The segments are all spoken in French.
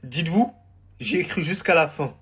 Dites-vous, j'y ai cru jusqu'à la fin.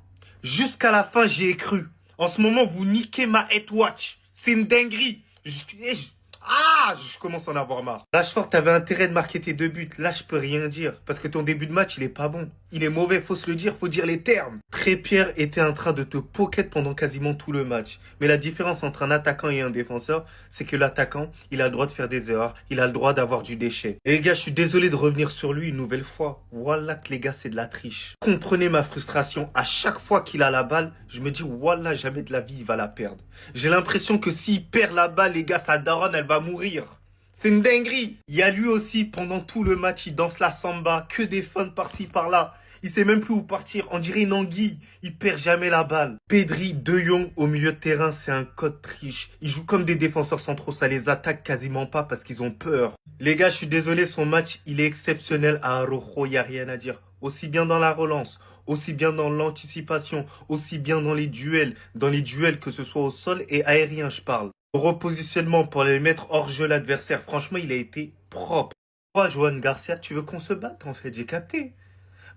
Jusqu'à la fin, j'y ai cru. En ce moment, vous niquez ma head watch. C'est une dinguerie. Je commence à en avoir marre. Rashford, t'avais intérêt de marquer tes 2 buts. Là, je peux rien dire. Parce que ton début de match, il est pas bon. Il est mauvais, faut se le dire, faut dire les termes. Trépierre était en train de te pocket pendant quasiment tout le match. Mais la différence entre un attaquant et un défenseur, c'est que l'attaquant, il a le droit de faire des erreurs. Il a le droit d'avoir du déchet. Et les gars, je suis désolé de revenir sur lui une nouvelle fois. Wallah que les gars, c'est de la triche. Comprenez ma frustration. À chaque fois qu'il a la balle, je me dis, Wallah, jamais de la vie, il va la perdre. J'ai l'impression que s'il perd la balle, les gars, sa daronne, elle va mourir. C'est une dinguerie. Il y a lui aussi, pendant tout le match, il danse la samba, que des fans par-ci, par-là. Il sait même plus où partir. On dirait une anguille. Il perd jamais la balle. Pedri, De Jong au milieu de terrain, c'est un code triche. Ils jouent comme des défenseurs centraux. Ça les attaque quasiment pas parce qu'ils ont peur. Les gars, je suis désolé, son match, il est exceptionnel à Araujo. Il n'y a rien à dire. Aussi bien dans la relance, aussi bien dans l'anticipation, aussi bien dans les duels. Dans les duels, que ce soit au sol et aérien, je parle. Au repositionnement pour les mettre hors jeu l'adversaire, franchement, il a été propre. Toi, Johan Garcia, tu veux qu'on se batte, en fait, j'ai capté.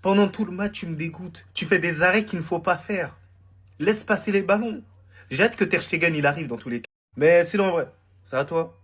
Pendant tout le match, tu me dégoûtes. Tu fais des arrêts qu'il ne faut pas faire. Laisse passer les ballons. J'ai hâte que Ter Stegen, il arrive dans tous les cas. Mais sinon, en vrai, ça va toi?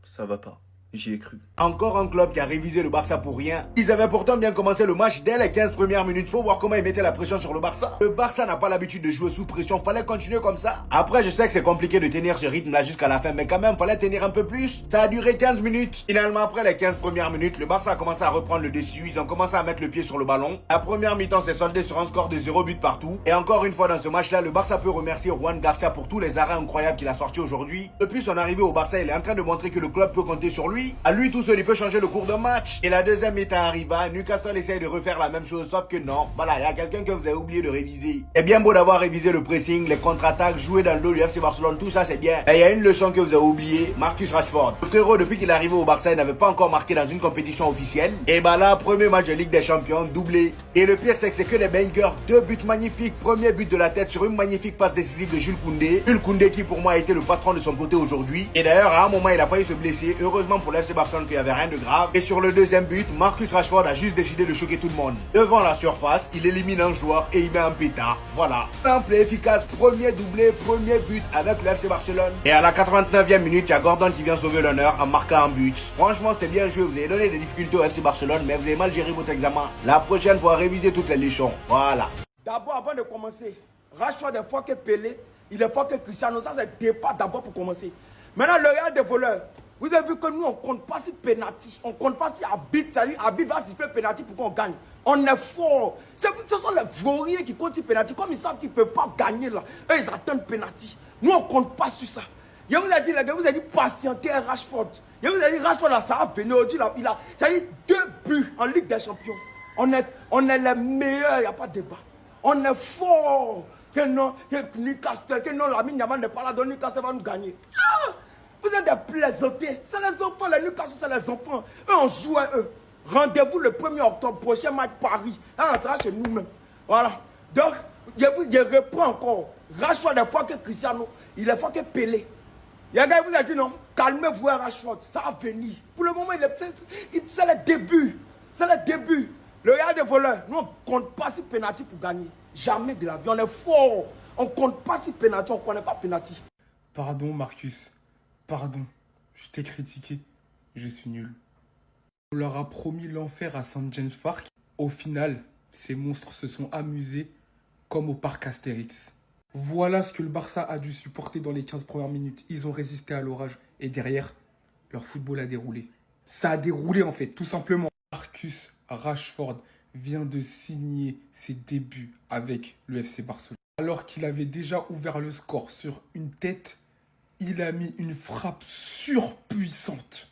Ça va pas. J'y ai cru. Encore un club qui a révisé le Barça pour rien. Ils avaient pourtant bien commencé le match dès les 15 premières minutes. Faut voir comment ils mettaient la pression sur le Barça. Le Barça n'a pas l'habitude de jouer sous pression. Fallait continuer comme ça. Après, je sais que c'est compliqué de tenir ce rythme-là jusqu'à la fin. Mais quand même, fallait tenir un peu plus. Ça a duré 15 minutes. Finalement, après les 15 premières minutes, le Barça a commencé à reprendre le dessus. Ils ont commencé à mettre le pied sur le ballon. La première mi-temps s'est soldée sur un score de 0 but partout. Et encore une fois dans ce match-là, le Barça peut remercier Juan Garcia pour tous les arrêts incroyables qu'il a sortis aujourd'hui. Depuis son arrivée au Barça, il est en train de montrer que le club peut compter sur lui. À lui tout seul, il peut changer le cours d'un match. Et la deuxième mi-temps arriva, Newcastle essaye de refaire la même chose, sauf que non. Voilà, il y a quelqu'un que vous avez oublié de réviser. C'est bien beau d'avoir révisé le pressing, les contre-attaques, jouer dans le dos du FC Barcelone, tout ça c'est bien. Mais il y a une leçon que vous avez oublié, Marcus Rashford. Le frérot, depuis qu'il est arrivé au Barça, il n'avait pas encore marqué dans une compétition officielle. Et bah là, premier match de Ligue des Champions, doublé. Et le pire, c'est que c'est que des bangers, 2 buts magnifiques. Premier but de la tête sur une magnifique passe décisive de Jules Koundé. Jules Koundé qui pour moi a été le patron de son côté aujourd'hui. Et d'ailleurs, à un moment, il a failli se blesser. Heureusement pour l'FC Barcelone qu'il n'y avait rien de grave. Et sur le deuxième but, Marcus Rashford a juste décidé de choquer tout le monde. Devant la surface, il élimine un joueur et il met un pétard. Voilà. Simple et efficace, premier doublé, premier but avec le FC Barcelone. Et à la 89e minute, il y a Gordon qui vient sauver l'honneur en marquant un but. Franchement, c'était bien joué. Vous avez donné des difficultés au FC Barcelone, mais vous avez mal géré votre examen. La prochaine fois, révisez toutes les leçons. Voilà. D'abord, avant de commencer, Rashford est fort que Pelé, il est fort que Cristiano. Ça, c'est départ d'abord pour commencer. Maintenant, le Real des voleurs. Vous avez vu que nous, on ne compte pas si penalty. On ne compte pas si Habib, c'est-à-dire Habib va siffler penalty pour qu'on gagne. On est fort. Ce sont les vauriers qui comptent si penalty. Comme ils savent qu'ils ne peuvent pas gagner là, eux, ils attendent penalty. Nous, on ne compte pas sur ça. Je vous ai dit, les gars, vous avez dit patienter Rashford. Je vous ai dit, Rashford, là, ça va venir aujourd'hui. Il a, c'est-à-dire 2 buts en Ligue des Champions. On est les meilleurs, il n'y a pas de débat. On est fort. Que non, que Newcastle, que non, Lamine Yamal n'est pas là, donc Newcastle va nous gagner. Ah! Vous êtes des plaisantiers. C'est les enfants, les Newcastle, c'est les enfants. Eux, on joue à eux. Rendez-vous le 1er octobre, prochain match Paris. Ah, ça sera chez nous-mêmes. Voilà. Donc, je reprends encore. Rashford est fort que Cristiano. Il est fort que Pelé. Il y a un gars qui vous a dit non, calmez-vous Rashford. Ça va venir. Pour le moment, c'est le début. C'est le début. Le Real des voleurs, nous, on ne compte pas si penalty pour gagner. Jamais de la vie. On est fort. On ne compte pas si penalty, on ne connaît pas penalty. Pardon, Marcus. Pardon. Je t'ai critiqué. Je suis nul. On leur a promis l'enfer à St. James Park. Au final, ces monstres se sont amusés comme au parc Astérix. Voilà ce que le Barça a dû supporter dans les 15 premières minutes. Ils ont résisté à l'orage. Et derrière, leur football a déroulé. Ça a déroulé en fait, tout simplement. Marcus Rashford vient de signer ses débuts avec le FC Barcelone. Alors qu'il avait déjà ouvert le score sur une tête, il a mis une frappe surpuissante.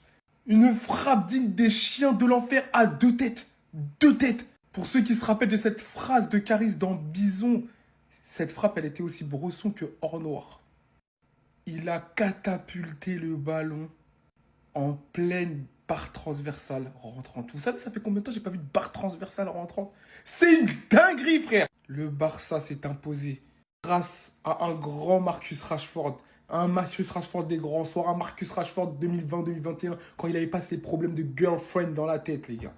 Une frappe digne des chiens de l'enfer à 2 têtes. 2 têtes. Pour ceux qui se rappellent de cette phrase de Caris dans Bison, cette frappe, elle était aussi Bresson que hors noir. Il a catapulté le ballon en pleine barre transversale rentrante. Vous savez, ça fait combien de temps j'ai pas vu de barre transversale rentrante? C'est une dinguerie, frère. Le Barça s'est imposé grâce à un grand Marcus Rashford. Un Marcus Rashford des grands soirs, un Marcus Rashford 2020-2021, quand il avait pas ses problèmes de girlfriend dans la tête, les gars.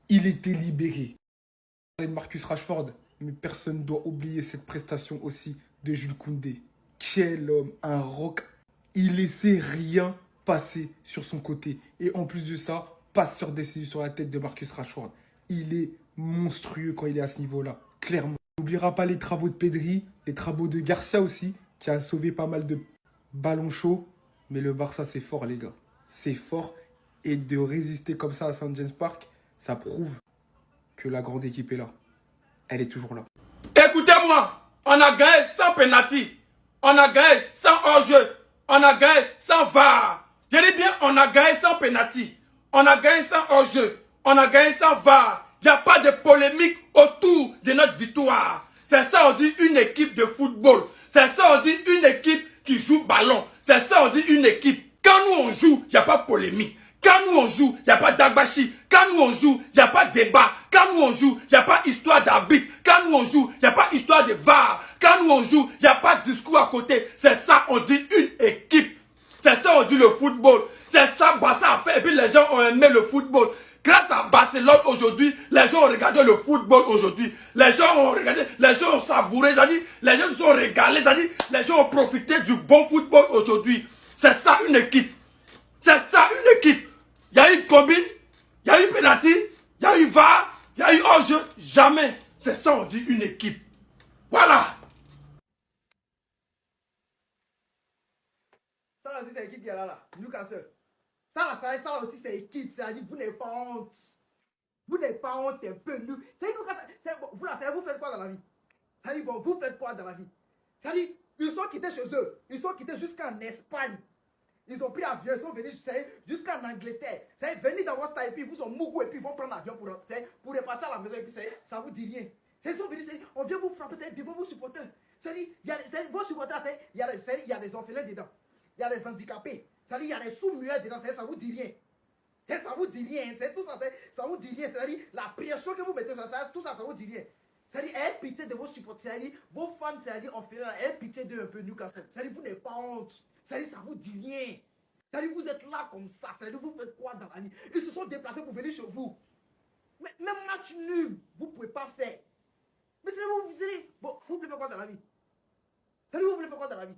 Il était libéré. On parlait de Marcus Rashford, mais personne ne doit oublier cette prestation aussi de Jules Koundé. Quel homme, un rock. Il laissait rien passer sur son côté. Et en plus de ça, passeur décisif sur la tête de Marcus Rashford. Il est monstrueux quand il est à ce niveau-là, clairement. On n'oubliera pas les travaux de Pedri, les travaux de Garcia aussi, qui a sauvé pas mal de ballons chauds. Mais le Barça, c'est fort, les gars. C'est fort. Et de résister comme ça à St. James Park, ça prouve que la grande équipe est là. Elle est toujours là. Écoutez-moi, on a gagné sans penalty. On a gagné sans hors-jeu. On a gagné sans VAR. Je dis bien, on a gagné sans penalty. On a gagné sans hors-jeu. On a gagné sans VAR. Il n'y a pas de polémique autour de notre victoire. C'est ça, on dit une équipe de football. C'est ça, on dit une équipe qui joue ballon. C'est ça, on dit une équipe. Quand nous on joue, il n'y a pas de polémique. Quand nous on joue, il n'y a pas d'agbashi. Quand nous on joue, il n'y a pas de débat. Quand nous on joue, il n'y a pas histoire d'arbitre. Quand nous on joue, il n'y a pas histoire de VAR. Quand nous on joue, il n'y a pas de discours à côté. C'est ça, on dit une équipe. C'est ça, on dit le football. C'est ça, Barça a fait. Et puis les gens ont aimé le football. Grâce à Barcelone aujourd'hui, les gens ont regardé le football aujourd'hui. Les gens ont regardé, les gens ont savouré, les gens se sont régalés, les gens ont profité du bon football aujourd'hui. C'est ça une équipe. C'est ça une équipe. Il y a eu combine, il y a eu penalty, il y a eu VAR, il y a eu hors-jeu. Jamais. C'est ça on dit une équipe. Voilà. Ça là aussi c'est l'équipe qui est là. Newcastle. Ça là aussi c'est l'équipe. C'est-à-dire vous n'avez pas honte. Vous n'avez pas honte un peu. C'est vous là, vous faites quoi dans la vie? C'est-à-dire bon, vous faites quoi dans la vie? C'est-à-dire ils sont quittés chez eux. Ils sont quittés jusqu'en Espagne. Ils ont pris l'avion, ils sont venus jusqu'en Angleterre. C'est venir dans votre stade et puis ils vous ont mougou et puis ils vont prendre l'avion pour repartir à la maison et puis ça vous dit rien. Ils sont venus, on vient vous frapper, c'est devant vos supporters. C'est-à-dire, vos supporters, il y a des orphelins dedans. Il y a des handicapés. C'est-à-dire, il y a des sous-muets dedans, ça vous dit rien. Ça vous dit rien. Tout ça, ça vous dit rien. C'est-à-dire, la pression que vous mettez sur ça, tout ça, ça vous dit rien. C'est-à-dire, ayez pitié de vos supporters. C'est-à-dire, vos fans, c'est-à-dire, ayez pitié d'eux un peu, Newcastle. C'est-à-dire, vous n'avez pas honte. C'est-à-dire, ça vous dit rien. C'est-à-dire, vous êtes là comme ça. C'est-à-dire, vous faites quoi dans la vie? Ils se sont déplacés pour venir chez vous. Mais même match nul, vous ne pouvez pas faire. Mais c'est vous allez. Bon, vous voulez faire quoi dans la vie? C'est-à-dire, vous voulez faire quoi dans la vie?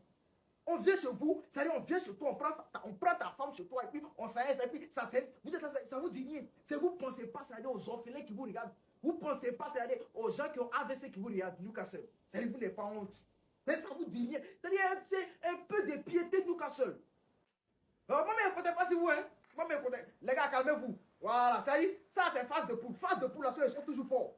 On vient chez vous, c'est-à-dire, on vient chez toi, on prend ta femme chez toi, et puis on s'arrête, et puis ça, vous êtes là, ça vous dit rien. Vous ne pensez pas, c'est-à-dire, aux orphelins qui vous regardent. Vous ne pensez pas, c'est-à-dire, aux gens qui ont AVC qui vous regardent, Newcastle. C'est-à-dire, vous n'avez pas honte. Mais ça vous dit rien. C'est-à-dire, un peu de piété, Newcastle. Moi, je ne comptais pas si vous, hein. Moi, je comptais. Les gars, calmez-vous. Voilà, c'est-à-dire, ça, c'est phase de poule. Phase de poule, là, ils sont toujours forts.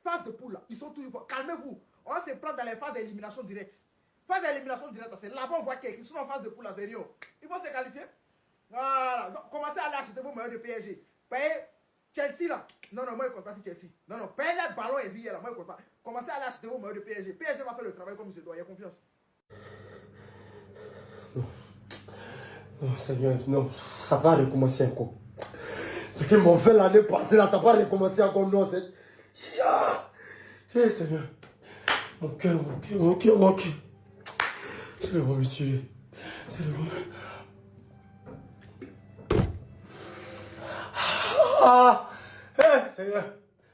Phase de poule, là, ils sont toujours forts. Calmez-vous. On va se prendre dans les phases d'élimination directe. Phase d'élimination directe, c'est là-bas, on voit qu'ils sont en phase de poule, là, sérieux. Ils vont se qualifier. Voilà. Donc, commencez à aller acheter vos maillots de PSG. Payez Chelsea, là. Non, moi, je ne compte pas sur Chelsea. Non, payez les ballons et vie, là. Moi, je ne compte pas. Commencez à aller acheter vos maillots de PSG. PSG va faire le travail comme il se doit. Il y a confiance. Non, Seigneur, non, ça va recommencer encore. Ce qu'ils m'ont fait l'année passée, là, ça va recommencer encore. Non, c'est... Seigneur, mon cœur. C'est le vent me tuer. C'est le vent. Seigneur,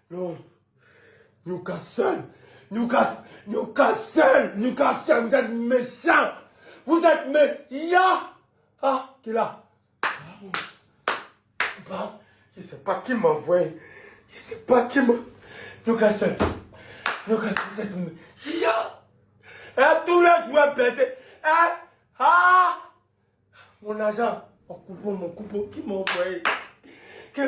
non. Newcastle, vous êtes méchants. Vous êtes méchants. Qui là? Je ne sais pas qui m'a envoyé. Je ne sais pas qui m'a... Newcastle, vous êtes méchants. Tous les joueurs blessés. Mon agent, mon coupon, qui m'a envoyé? Si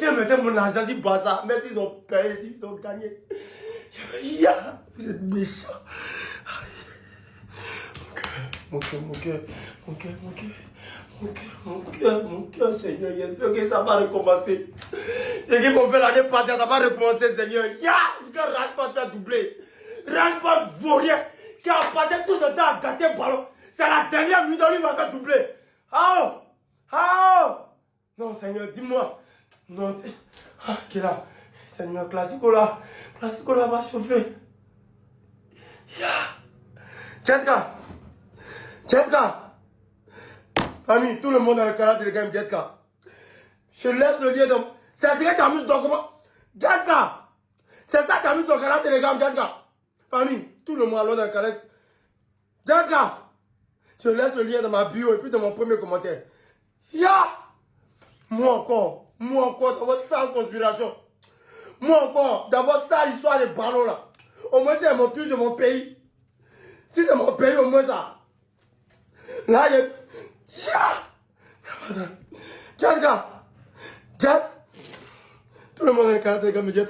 je mettais mon argent du bazar, mais s'ils ont payé, ils ont gagné. Vous êtes méchants. Mon cœur, Seigneur, j'espère que ça va recommencer. Ce qu'ils m'ont fait l'année passée, ça va recommencer, Seigneur. Rashford t'a doublé. Rashford vaut rien. Qui a passé tout ce temps à gâter le ballon. C'est la dernière minute, il va faire doubler. Non, Seigneur, dis-moi. Non, qui là? Seigneur, Classico là va chauffer. Jetka. Famille, tout le monde dans le canal de game Jetka. Je laisse le lien dans... C'est ce que tu as mis dans comment? Djanka, c'est ça qui a mis ton canal Telegram, Djanka. Famille, tout le monde dans le canal. Djanka, je laisse le lien dans ma bio et puis dans mon premier commentaire. Ya! Moi encore, d'avoir ça conspiration. Moi encore, d'avoir ça l'histoire des ballons là. Au moins c'est mon truc de mon pays. Si c'est mon pays, au moins ça. Là, il y a... Ya! Djanka! Djanka! Tout le monde dans le canal Telegram me dit